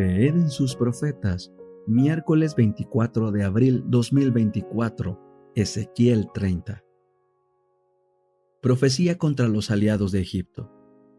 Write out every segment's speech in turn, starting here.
Creed en sus profetas. Miércoles 24 de abril 2024. Ezequiel 30. Profecía contra los aliados de Egipto.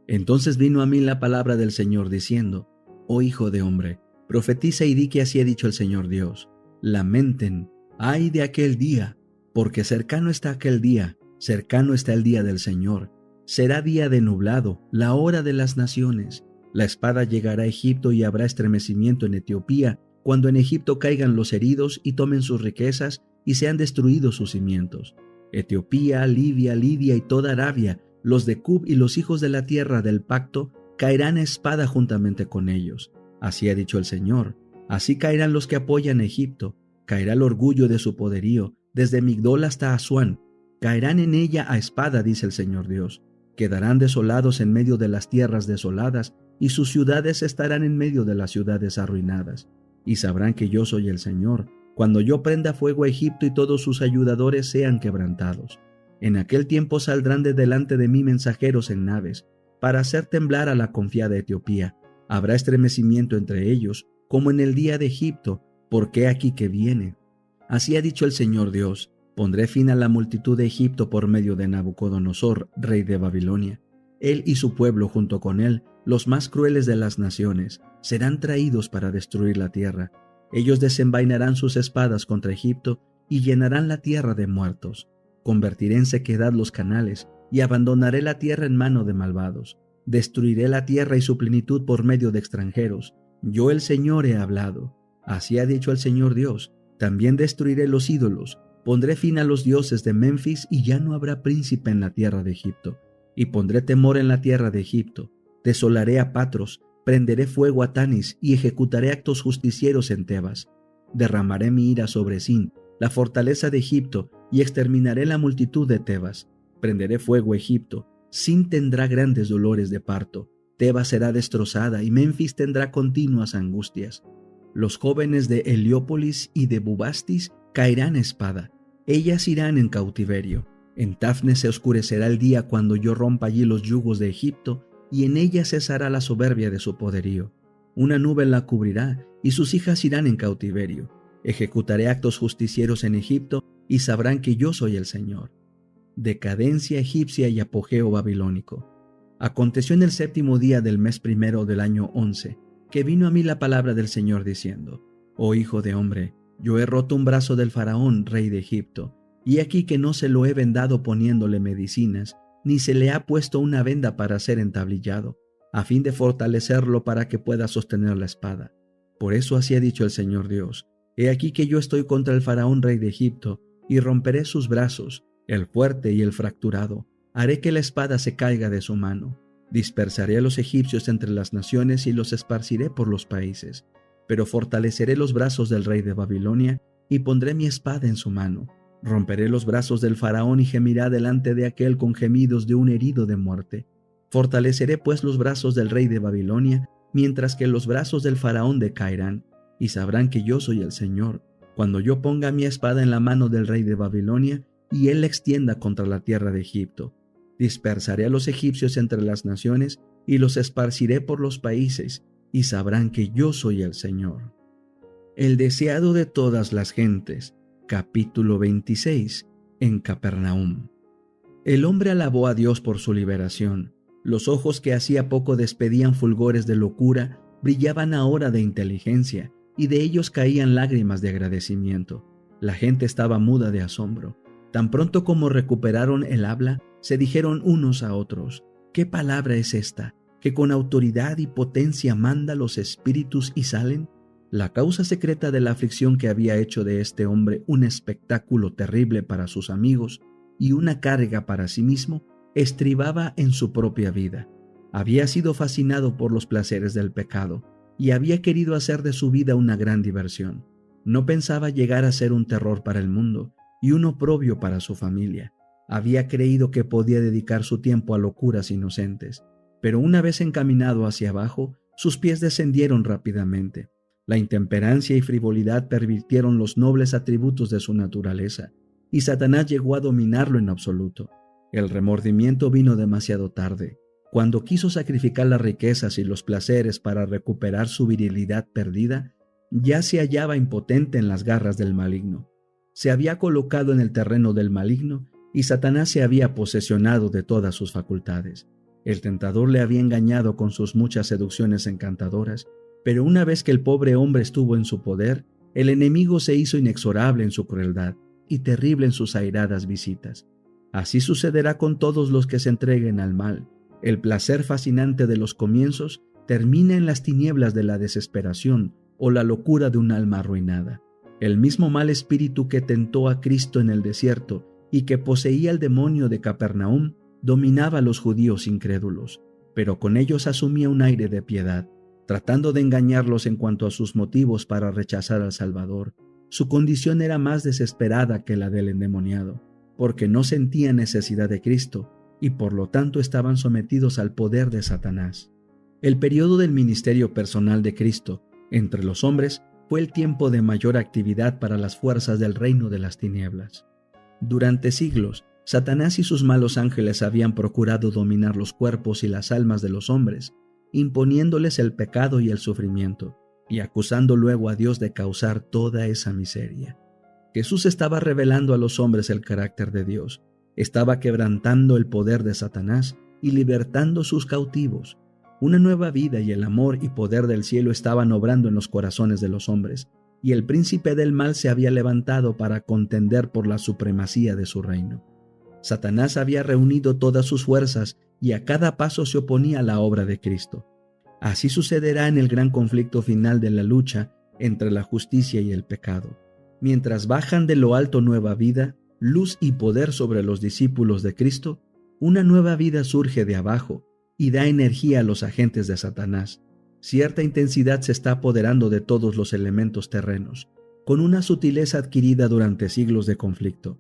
Entonces vino a mí la palabra del Señor diciendo: Oh hijo de hombre, profetiza y di que así ha dicho el Señor Dios. Lamenten, ay de aquel día, porque cercano está aquel día, cercano está el día del Señor. Será día de nublado, la hora de las naciones. La espada llegará a Egipto y habrá estremecimiento en Etiopía, cuando en Egipto caigan los heridos y tomen sus riquezas y sean destruidos sus cimientos. Etiopía, Libia, Lidia y toda Arabia, los de Cub y los hijos de la tierra del pacto, caerán a espada juntamente con ellos. Así ha dicho el Señor. Así caerán los que apoyan a Egipto. Caerá el orgullo de su poderío, desde Migdol hasta Asuán. Caerán en ella a espada, dice el Señor Dios. Quedarán desolados en medio de las tierras desoladas, y sus ciudades estarán en medio de las ciudades arruinadas. Y sabrán que yo soy el Señor, cuando yo prenda fuego a Egipto y todos sus ayudadores sean quebrantados. En aquel tiempo saldrán de delante de mí mensajeros en naves, para hacer temblar a la confiada Etiopía. Habrá estremecimiento entre ellos, como en el día de Egipto, porque aquí que viene. Así ha dicho el Señor Dios: pondré fin a la multitud de Egipto por medio de Nabucodonosor, rey de Babilonia. Él y su pueblo junto con él, los más crueles de las naciones, serán traídos para destruir la tierra. Ellos desenvainarán sus espadas contra Egipto y llenarán la tierra de muertos. Convertiré en sequedad los canales y abandonaré la tierra en mano de malvados. Destruiré la tierra y su plenitud por medio de extranjeros. Yo el Señor he hablado. Así ha dicho el Señor Dios. También destruiré los ídolos. Pondré fin a los dioses de Memphis y ya no habrá príncipe en la tierra de Egipto. Y pondré temor en la tierra de Egipto. Desolaré a Patros, prenderé fuego a Tanis y ejecutaré actos justicieros en Tebas. Derramaré mi ira sobre Sin, la fortaleza de Egipto, y exterminaré la multitud de Tebas. Prenderé fuego a Egipto. Sin tendrá grandes dolores de parto. Tebas será destrozada y Memphis tendrá continuas angustias. Los jóvenes de Heliópolis y de Bubastis caerán a espada. Ellas irán en cautiverio. En Tafnes se oscurecerá el día cuando yo rompa allí los yugos de Egipto, y en ella cesará la soberbia de su poderío. Una nube la cubrirá, y sus hijas irán en cautiverio. Ejecutaré actos justicieros en Egipto, y sabrán que yo soy el Señor. Decadencia egipcia y apogeo babilónico. Aconteció en el 7º día del mes primero del año 11, que vino a mí la palabra del Señor diciendo: Oh hijo de hombre, yo he roto un brazo del faraón, rey de Egipto, y aquí que no se lo he vendado poniéndole medicinas, ni se le ha puesto una venda para ser entablillado, a fin de fortalecerlo para que pueda sostener la espada. Por eso así ha dicho el Señor Dios: He aquí que yo estoy contra el faraón rey de Egipto, y romperé sus brazos, el fuerte y el fracturado. Haré que la espada se caiga de su mano. Dispersaré a los egipcios entre las naciones y los esparciré por los países. Pero fortaleceré los brazos del rey de Babilonia, y pondré mi espada en su mano. Romperé los brazos del faraón y gemirá delante de aquel con gemidos de un herido de muerte. Fortaleceré pues los brazos del rey de Babilonia, mientras que los brazos del faraón decaerán, y sabrán que yo soy el Señor, cuando yo ponga mi espada en la mano del rey de Babilonia, y él la extienda contra la tierra de Egipto. Dispersaré a los egipcios entre las naciones, y los esparciré por los países, y sabrán que yo soy el Señor. El deseado de todas las gentes. Capítulo 26. En Capernaum. El hombre alabó a Dios por su liberación. Los ojos que hacía poco despedían fulgores de locura brillaban ahora de inteligencia, y de ellos caían lágrimas de agradecimiento. La gente estaba muda de asombro. Tan pronto como recuperaron el habla, se dijeron unos a otros: ¿Qué palabra es esta, que con autoridad y potencia manda los espíritus y salen? La causa secreta de la aflicción que había hecho de este hombre un espectáculo terrible para sus amigos y una carga para sí mismo, estribaba en su propia vida. Había sido fascinado por los placeres del pecado y había querido hacer de su vida una gran diversión. No pensaba llegar a ser un terror para el mundo y un oprobio para su familia. Había creído que podía dedicar su tiempo a locuras inocentes, pero una vez encaminado hacia abajo, sus pies descendieron rápidamente. La intemperancia y frivolidad pervirtieron los nobles atributos de su naturaleza, y Satanás llegó a dominarlo en absoluto. El remordimiento vino demasiado tarde. Cuando quiso sacrificar las riquezas y los placeres para recuperar su virilidad perdida, ya se hallaba impotente en las garras del maligno. Se había colocado en el terreno del maligno y Satanás se había posesionado de todas sus facultades. El tentador le había engañado con sus muchas seducciones encantadoras, pero una vez que el pobre hombre estuvo en su poder, el enemigo se hizo inexorable en su crueldad y terrible en sus airadas visitas. Así sucederá con todos los que se entreguen al mal. El placer fascinante de los comienzos termina en las tinieblas de la desesperación o la locura de un alma arruinada. El mismo mal espíritu que tentó a Cristo en el desierto y que poseía el demonio de Capernaum dominaba a los judíos incrédulos, pero con ellos asumía un aire de piedad, tratando de engañarlos en cuanto a sus motivos para rechazar al Salvador. Su condición era más desesperada que la del endemoniado, porque no sentían necesidad de Cristo y por lo tanto estaban sometidos al poder de Satanás. El periodo del ministerio personal de Cristo entre los hombres fue el tiempo de mayor actividad para las fuerzas del reino de las tinieblas. Durante siglos, Satanás y sus malos ángeles habían procurado dominar los cuerpos y las almas de los hombres, imponiéndoles el pecado y el sufrimiento, y acusando luego a Dios de causar toda esa miseria. Jesús estaba revelando a los hombres el carácter de Dios, estaba quebrantando el poder de Satanás y libertando sus cautivos. Una nueva vida y el amor y poder del cielo estaban obrando en los corazones de los hombres, y el príncipe del mal se había levantado para contender por la supremacía de su reino. Satanás había reunido todas sus fuerzas y a cada paso se oponía a la obra de Cristo. Así sucederá en el gran conflicto final de la lucha entre la justicia y el pecado. Mientras bajan de lo alto nueva vida, luz y poder sobre los discípulos de Cristo, una nueva vida surge de abajo y da energía a los agentes de Satanás. Cierta intensidad se está apoderando de todos los elementos terrenos, con una sutileza adquirida durante siglos de conflicto.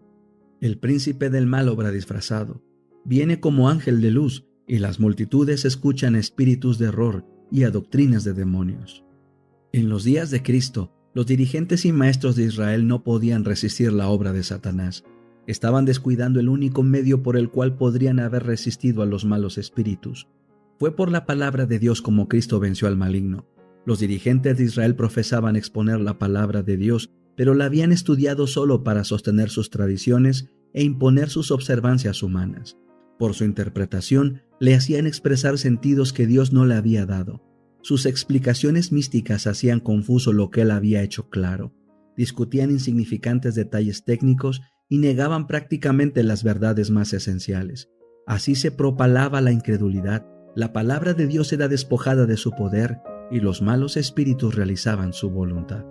El príncipe del mal obra disfrazado. Viene como ángel de luz y las multitudes escuchan espíritus de error y a doctrinas de demonios. En los días de Cristo, los dirigentes y maestros de Israel no podían resistir la obra de Satanás. Estaban descuidando el único medio por el cual podrían haber resistido a los malos espíritus. Fue por la palabra de Dios como Cristo venció al maligno. Los dirigentes de Israel profesaban exponer la palabra de Dios, pero la habían estudiado solo para sostener sus tradiciones e imponer sus observancias humanas. Por su interpretación, le hacían expresar sentidos que Dios no le había dado. Sus explicaciones místicas hacían confuso lo que él había hecho claro. Discutían insignificantes detalles técnicos y negaban prácticamente las verdades más esenciales. Así se propalaba la incredulidad, la palabra de Dios era despojada de su poder y los malos espíritus realizaban su voluntad.